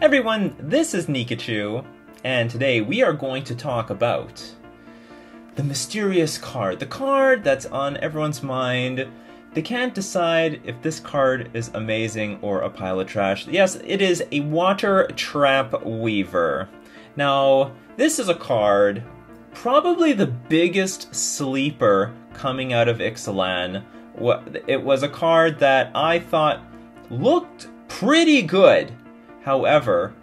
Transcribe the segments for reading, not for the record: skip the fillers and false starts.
Everyone, this is Nikachu, and today we are going to talk about the mysterious card. The card that's on everyone's mind. They can't decide if this card is amazing or a pile of trash. Yes, it is a Watertrap Weaver. Now, this is a card, probably the biggest sleeper coming out of Ixalan. It was a card that I thought looked pretty good. However,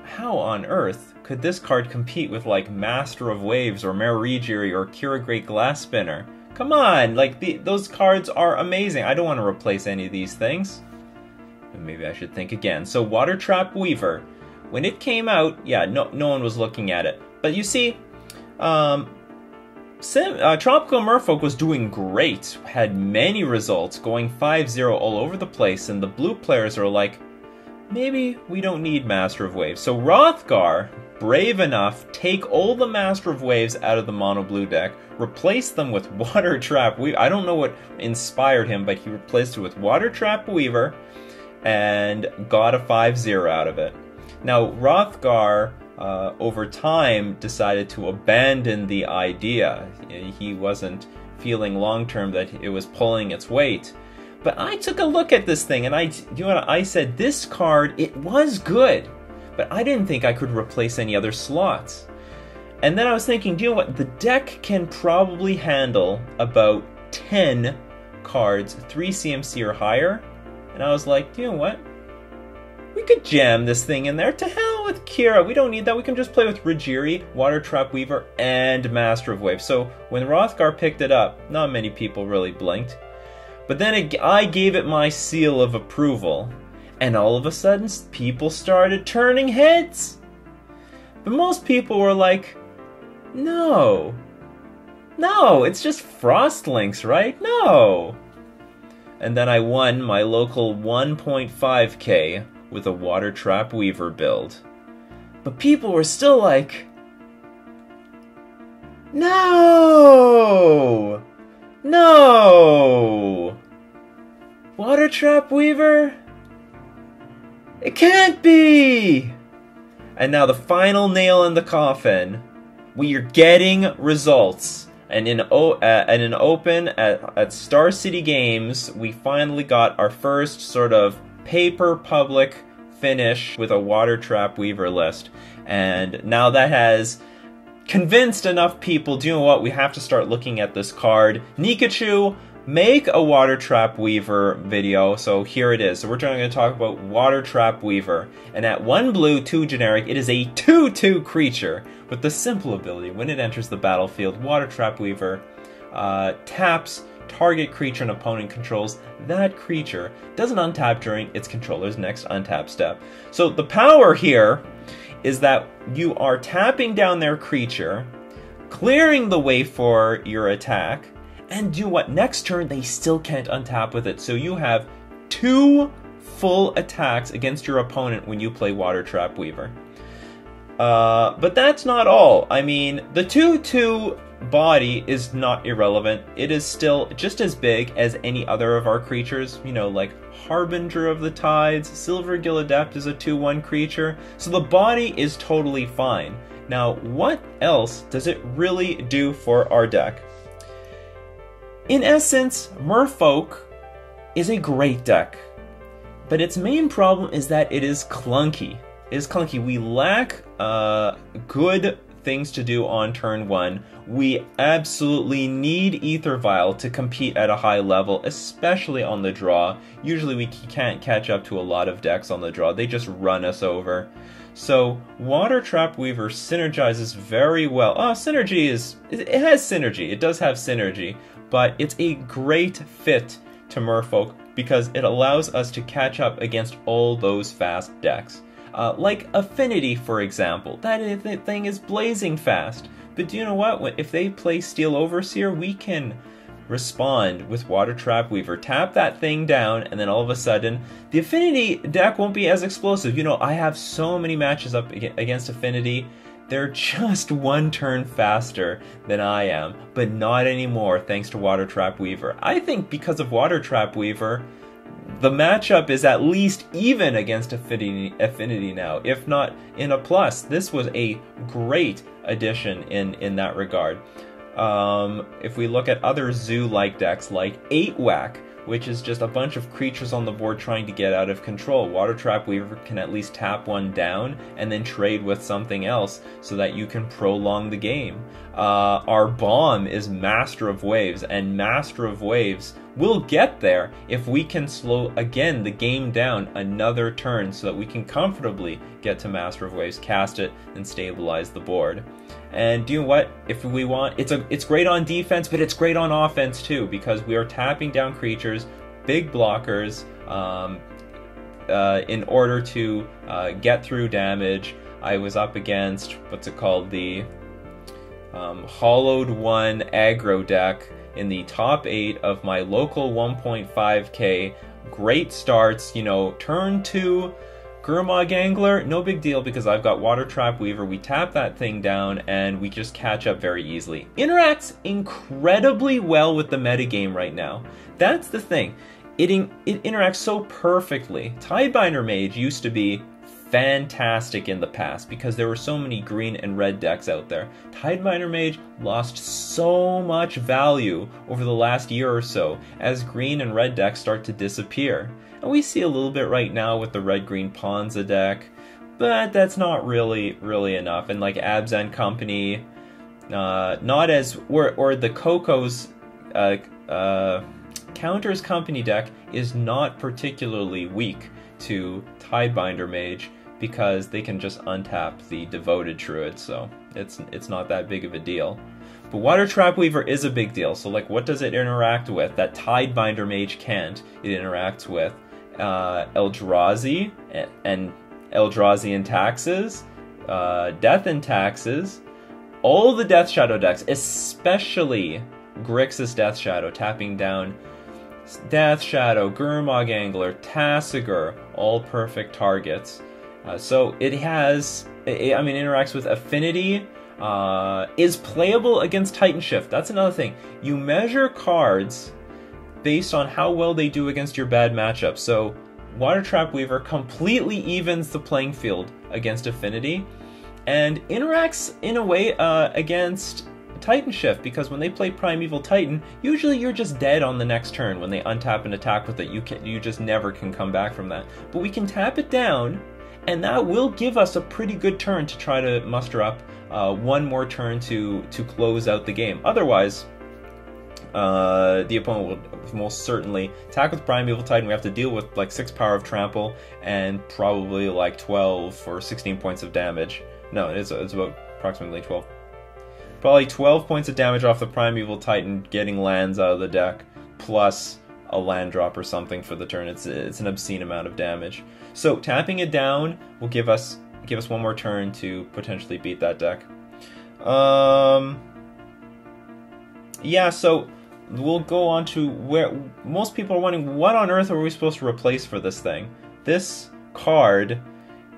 how on earth could this card compete with like Master of Waves or Merfolk or Kira Great Glass Spinner? Come on, like those cards are amazing. I don't want to replace any of these things. Maybe I should think again. So Watertrap Weaver, when it came out, yeah, no one was looking at it. But you see, Tropical Merfolk was doing great, had many results, going 5-0 all over the place, and the blue players are like, maybe we don't need Master of Waves. So Rothgar, brave enough, take all the Master of Waves out of the mono blue deck, replace them with Watertrap Weaver. I don't know what inspired him, but he replaced it with Watertrap Weaver and got a 5-0 out of it. Now Rothgar, over time, decided to abandon the idea. He wasn't feeling long-term that it was pulling its weight. But I took a look at this thing, and I said, this card, it was good, but I didn't think I could replace any other slots. And then I was thinking, do you know what? The deck can probably handle about 10 cards, 3 CMC or higher. And I was like, do you know what? We could jam this thing in there. To hell with Kira. We don't need that. We can just play with Rajiri, Watertrap Weaver, and Master of Waves. So when Rothgar picked it up, not many people really blinked. But then I gave it my seal of approval, and all of a sudden people started turning heads. But most people were like, no, it's just Frostlinks, right? No. And then I won my local 1.5k with a Watertrap Weaver build. But people were still like, no! No! Watertrap Weaver? It can't be! And now the final nail in the coffin. We are getting results. And in an open at Star City Games, we finally got our first sort of paper public finish with a Watertrap Weaver list. And now that has convinced enough people, do you know what, we have to start looking at this card. Nikachu, make a Watertrap Weaver video, so here it is. So we're going to talk about Watertrap Weaver. And at 1 blue, 2 generic, it is a 2/2 creature with the simple ability, when it enters the battlefield, Watertrap Weaver taps target creature an opponent controls. That creature doesn't untap during its controller's next untap step. So the power here is that you are tapping down their creature, clearing the way for your attack, and do what? Next turn, they still can't untap with it. So you have 2 full attacks against your opponent when you play Watertrap Weaver. But that's not all. I mean, the 2/2 body is not irrelevant. It is still just as big as any other of our creatures, you know, like Harbinger of the Tides, Silvergill Adept is a 2/1 creature, so the body is totally fine. Now, what else does it really do for our deck? In essence, Merfolk is a great deck, but its main problem is that it is clunky. It is clunky. We lack good things to do on turn 1. We absolutely need Ether Vial to compete at a high level, especially on the draw. Usually we can't catch up to a lot of decks on the draw. They just run us over. So Watertrap Weaver synergizes very well. Synergy it has synergy. It does have synergy, but it's a great fit to Merfolk because it allows us to catch up against all those fast decks. Like Affinity, for example. That thing is blazing fast. But do you know what? If they play Steel Overseer, we can respond with Watertrap Weaver. Tap that thing down, and then all of a sudden, the Affinity deck won't be as explosive. You know, I have so many matches up against Affinity. They're just 1 turn faster than I am, but not anymore thanks to Watertrap Weaver. I think because of Watertrap Weaver, the matchup is at least even against Affinity now, if not in a plus. This was a great addition in that regard. If we look at other zoo-like decks like 8-Whack, which is just a bunch of creatures on the board trying to get out of control. Watertrap Weaver can at least tap one down and then trade with something else so that you can prolong the game. Our Bomb is Master of Waves, and Master of Waves will get there if we can slow, again, the game down another turn so that we can comfortably get to Master of Waves, cast it, and stabilize the board. And you know what? If we want, it's great on defense, but it's great on offense too, because we are tapping down creatures, big blockers, in order to get through damage. I was up against, what's it called, the Hollowed One aggro deck in the top 8 of my local 1.5k. Great starts, you know, turn 2, Gurmag Angler, no big deal because I've got Watertrap Weaver. We tap that thing down and we just catch up very easily. Interacts incredibly well with the metagame right now. That's the thing. It interacts so perfectly. Tidebinder Mage used to be fantastic in the past because there were so many green and red decks out there. Tidebinder Mage lost so much value over the last year or so as green and red decks start to disappear. And we see a little bit right now with the red-green Ponza deck, but that's not really enough. And like Abs and Company, not as, or the Coco's Counters Company deck is not particularly weak to Tidebinder Mage because they can just untap the Devoted Druid, so it's not that big of a deal. But Watertrap Weaver is a big deal, so like what does it interact with that Tidebinder Mage can't? It interacts with Eldrazi and Eldrazi and Taxes, Death and Taxes, all the Death Shadow decks, especially Grixis Death Shadow, tapping down Death Shadow, Gurmag Angler, Tasigur, all perfect targets. So it has, I mean, interacts with Affinity, is playable against Titan Shift. That's another thing. You measure cards based on how well they do against your bad matchup. So Watertrap Weaver completely evens the playing field against Affinity and interacts in a way against Titan Shift, because when they play Primeval Titan, usually you're just dead on the next turn when they untap and attack with it. You just never can come back from that. But we can tap it down, and that will give us a pretty good turn to try to muster up one more turn to close out the game. Otherwise, the opponent will most certainly attack with Primeval Titan. We have to deal with like 6 power of trample and probably like 12 or 16 points of damage. No, it's about approximately 12. Probably 12 points of damage off the Primeval Titan getting lands out of the deck, plus a land drop or something for the turn. It's an obscene amount of damage. So tapping it down will give us one more turn to potentially beat that deck. Yeah, so we'll go on to where most people are wondering, what on earth are we supposed to replace for this thing? This card,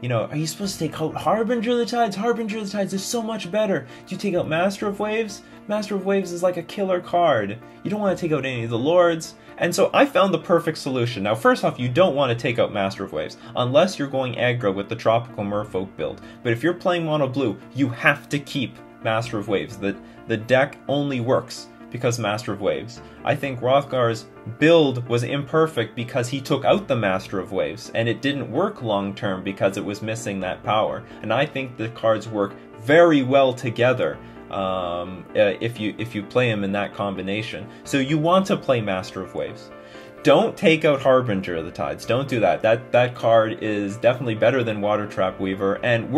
you know, are you supposed to take out Harbinger of the Tides? Harbinger of the Tides is so much better. Do you take out Master of Waves? Master of Waves is like a killer card. You don't want to take out any of the Lords. And so I found the perfect solution. Now, first off, you don't want to take out Master of Waves, unless you're going aggro with the Tropical Merfolk build. But if you're playing mono blue, you have to keep Master of Waves. The deck only works because Master of Waves. I think Hrothgar's build was imperfect because he took out the Master of Waves, and it didn't work long term because it was missing that power. And I think the cards work very well together if you play them in that combination. So you want to play Master of Waves. Don't take out Harbinger of the Tides. Don't do that. That card is definitely better than Watertrap Weaver and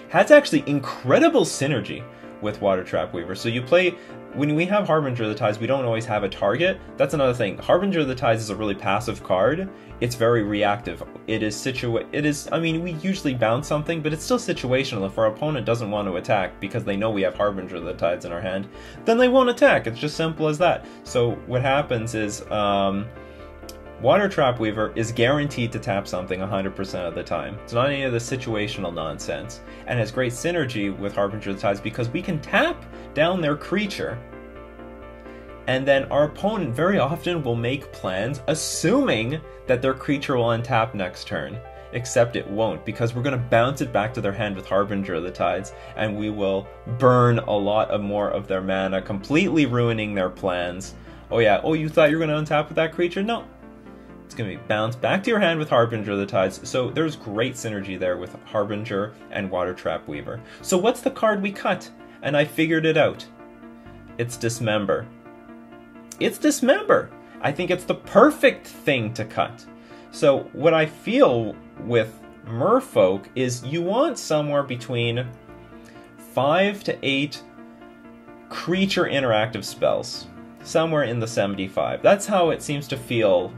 has actually incredible synergy with Watertrap Weaver. So you play, when we have Harbinger of the Tides, we don't always have a target. That's another thing. Harbinger of the Tides is a really passive card. It's very reactive. I mean, we usually bounce something, but it's still situational. If our opponent doesn't want to attack because they know we have Harbinger of the Tides in our hand, then they won't attack. It's just simple as that. So what happens is, Watertrap Weaver is guaranteed to tap something 100% of the time. It's not any of the situational nonsense, and has great synergy with Harbinger of the Tides because we can tap down their creature And then our opponent very often will make plans assuming that their creature will untap next turn. Except it won't, because we're going to bounce it back to their hand with Harbinger of the Tides, and we will burn a lot more of their mana, completely ruining their plans. Oh yeah, oh you thought you were going to untap with that creature? No. It's going to be bounced back to your hand with Harbinger of the Tides, so there's great synergy there with Harbinger and Watertrap Weaver. So what's the card we cut? And I figured it out. It's Dismember. It's Dismember! I think it's the perfect thing to cut. So what I feel with Merfolk is you want somewhere between 5 to 8 creature interactive spells. Somewhere in the 75. That's how it seems to feel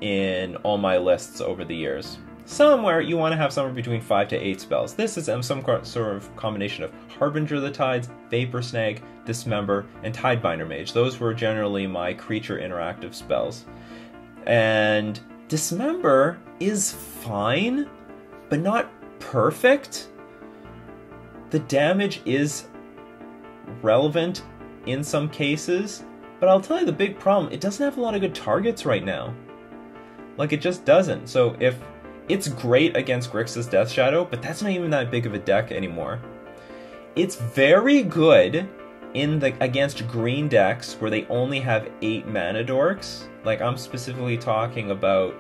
in all my lists over the years. Somewhere you want to have somewhere between 5 to 8 spells. This is some sort of combination of Harbinger of the Tides, Vapor Snag, Dismember, and Tidebinder Mage. Those were generally my creature interactive spells. And Dismember is fine, but not perfect. The damage is relevant in some cases, but I'll tell you the big problem, it doesn't have a lot of good targets right now. Like, it just doesn't. So if it's great against Grixis Death Shadow, but that's not even that big of a deck anymore. It's very good against green decks where they only have 8 mana dorks. Like, I'm specifically talking about,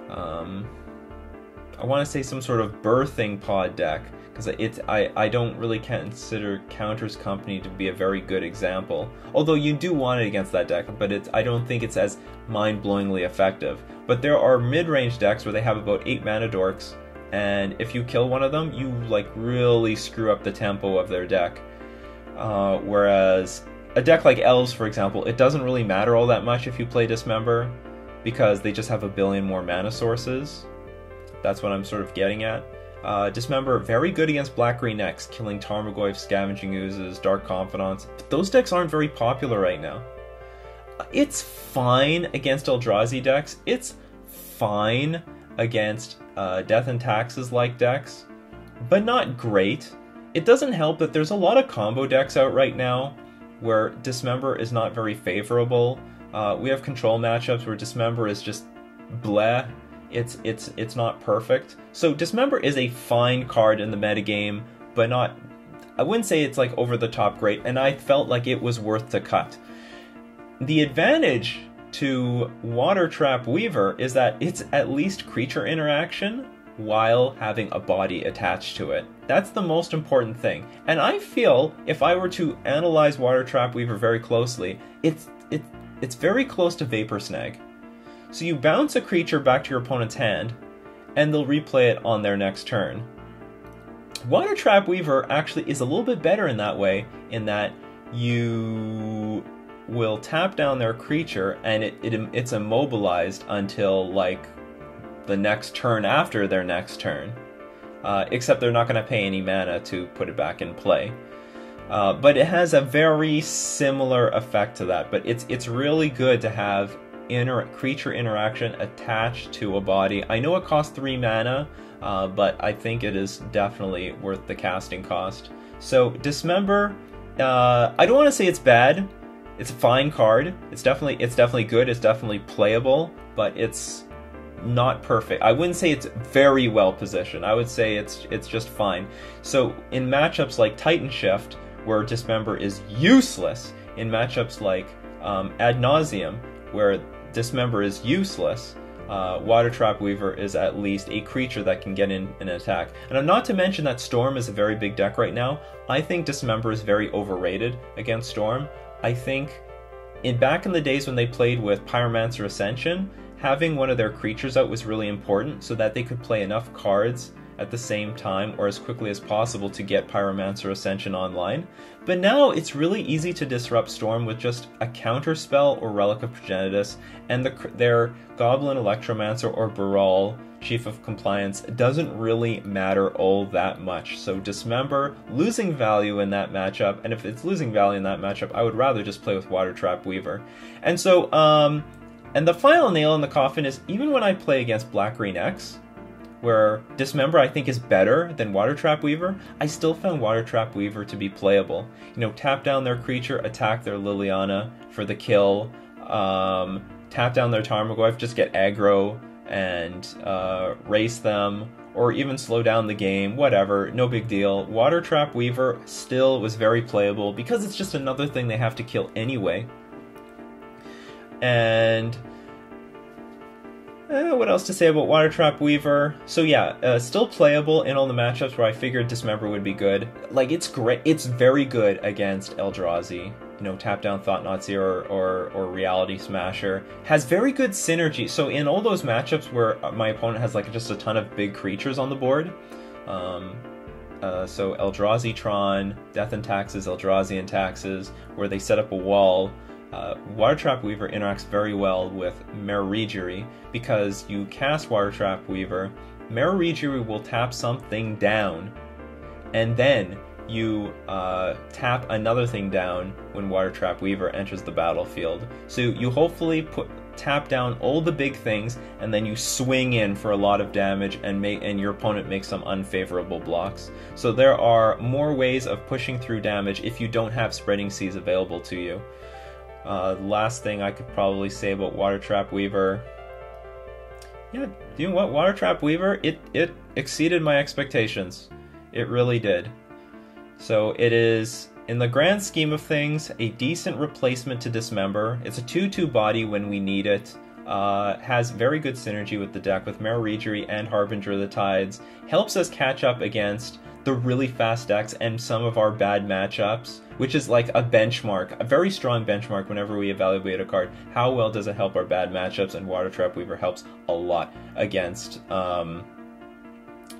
I want to say some sort of birthing pod deck, because I don't really consider Counter's Company to be a very good example. Although you do want it against that deck, but I don't think it's as mind-blowingly effective. But there are mid-range decks where they have about 8 mana dorks, and if you kill one of them, you like really screw up the tempo of their deck. Whereas a deck like Elves, for example, it doesn't really matter all that much if you play Dismember, because they just have a billion more mana sources. That's what I'm sort of getting at. Dismember, very good against black-green decks, killing Tarmogoyf, Scavenging Oozes, Dark Confidants. But those decks aren't very popular right now. It's fine against Eldrazi decks. It's fine against Death and Taxes-like decks, but not great. It doesn't help that there's a lot of combo decks out right now where Dismember is not very favorable. We have control matchups where Dismember is just bleh. It's not perfect. So Dismember is a fine card in the metagame, but not, I wouldn't say it's like over the top great, and I felt like it was worth the cut. The advantage to Watertrap Weaver is that it's at least creature interaction while having a body attached to it. That's the most important thing. And I feel if I were to analyze Watertrap Weaver very closely, it's very close to Vapor Snag. So you bounce a creature back to your opponent's hand, and they'll replay it on their next turn. Watertrap Weaver actually is a little bit better in that way, in that you will tap down their creature, and it's immobilized until, like, the next turn after their next turn. Except they're not going to pay any mana to put it back in play. But it has a very similar effect to that. But it's really good to have creature interaction attached to a body. I know it costs 3 mana, but I think it is definitely worth the casting cost. So Dismember, I don't want to say it's bad. It's a fine card. It's definitely good. It's definitely playable, but it's not perfect. I wouldn't say it's very well positioned. I would say it's just fine. So in matchups like Titan Shift, where Dismember is useless, in matchups like Ad Nauseam, where Dismember is useless, Watertrap Weaver is at least a creature that can get in an attack. And not to mention that Storm is a very big deck right now. I think Dismember is very overrated against Storm. I think back in the days when they played with Pyromancer Ascension, having one of their creatures out was really important so that they could play enough cards at the same time or as quickly as possible to get Pyromancer Ascension online. But now it's really easy to disrupt Storm with just a counter spell or Relic of Progenitus, and their Goblin Electromancer or Baral, Chief of Compliance, doesn't really matter all that much. So Dismember losing value in that matchup, and if it's losing value in that matchup, I would rather just play with Watertrap Weaver. And so, and the final nail in the coffin is, even when I play against Black-Green X, where Dismember I think is better than Watertrap Weaver, I still found Watertrap Weaver to be playable. You know, tap down their creature, attack their Liliana for the kill, tap down their Tarmogoyf, just get aggro and race them, or even slow down the game, whatever, no big deal. Watertrap Weaver still was very playable because it's just another thing they have to kill anyway. And what else to say about Watertrap Weaver? So yeah, still playable in all the matchups where I figured Dismember would be good. Like, it's great. It's very good against Eldrazi. You know, tap down Thought-Knot or Reality Smasher. Has very good synergy. So in all those matchups where my opponent has like just a ton of big creatures on the board, so Eldrazi Tron, Death and Taxes, Eldrazi and Taxes, where they set up a wall, Watertrap Weaver interacts very well with Merfolk because you cast Watertrap Weaver, Merfolk will tap something down, and then you tap another thing down when Watertrap Weaver enters the battlefield. So you hopefully tap down all the big things, and then you swing in for a lot of damage and your opponent makes some unfavorable blocks. So there are more ways of pushing through damage if you don't have Spreading Seas available to you. The last thing I could probably say about Watertrap Weaver, yeah, you know what, Watertrap Weaver, it exceeded my expectations. It really did. So it is, in the grand scheme of things, a decent replacement to Dismember. It's a 2/2 body when we need it. Has very good synergy with the deck with Merfolk and Harbinger of the Tides. Helps us catch up against the really fast decks and some of our bad matchups, which is like a benchmark, a very strong benchmark whenever we evaluate a card. How well does it help our bad matchups? And Watertrap Weaver helps a lot against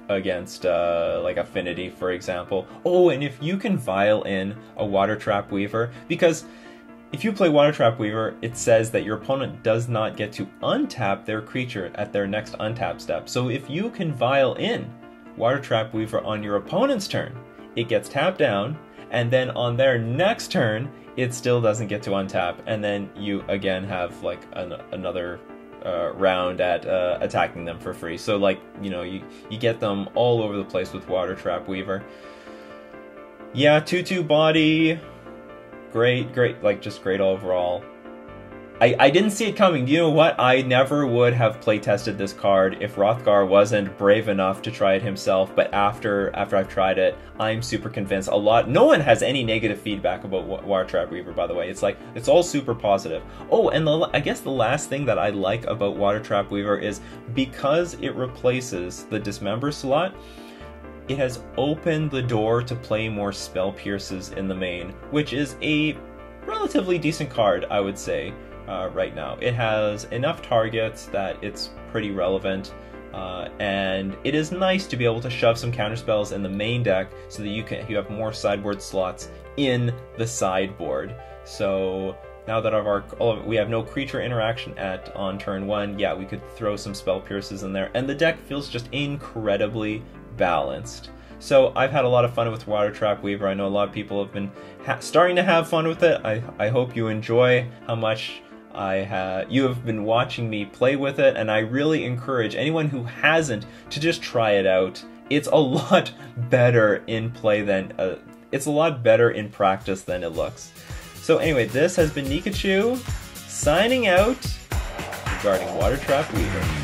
like Affinity, for example. Oh, and if you can vial in a Watertrap Weaver, because if you play Watertrap Weaver, it says that your opponent does not get to untap their creature at their next untap step. So if you can vial in Watertrap Weaver on your opponent's turn, it gets tapped down, and then on their next turn, it still doesn't get to untap, and then you again have like another round at attacking them for free. So like, you know, you get them all over the place with Watertrap Weaver. Yeah, 2/2 body, great, like just great overall. I didn't see it coming. You know what? I never would have playtested this card if Hrothgar wasn't brave enough to try it himself, but after I've tried it, I'm super convinced. No one has any negative feedback about Watertrap Weaver, by the way. It's like, it's all super positive. Oh, and I guess the last thing that I like about Watertrap Weaver is because it replaces the Dismember slot, it has opened the door to play more Spell Pierces in the main, which is a relatively decent card, I would say. Right now, it has enough targets that it's pretty relevant, and it is nice to be able to shove some counterspells in the main deck so that you have more sideboard slots in the sideboard. So now that we have no creature interaction on turn 1, yeah, we could throw some Spell Pierces in there, and the deck feels just incredibly balanced. So I've had a lot of fun with Watertrap Weaver. I know a lot of people have been starting to have fun with it. I hope you enjoy how much you have been watching me play with it, and I really encourage anyone who hasn't to just try it out. It's a lot better in play than it's a lot better in practice than it looks. So anyway, this has been Nikachu signing out regarding Watertrap Weaver.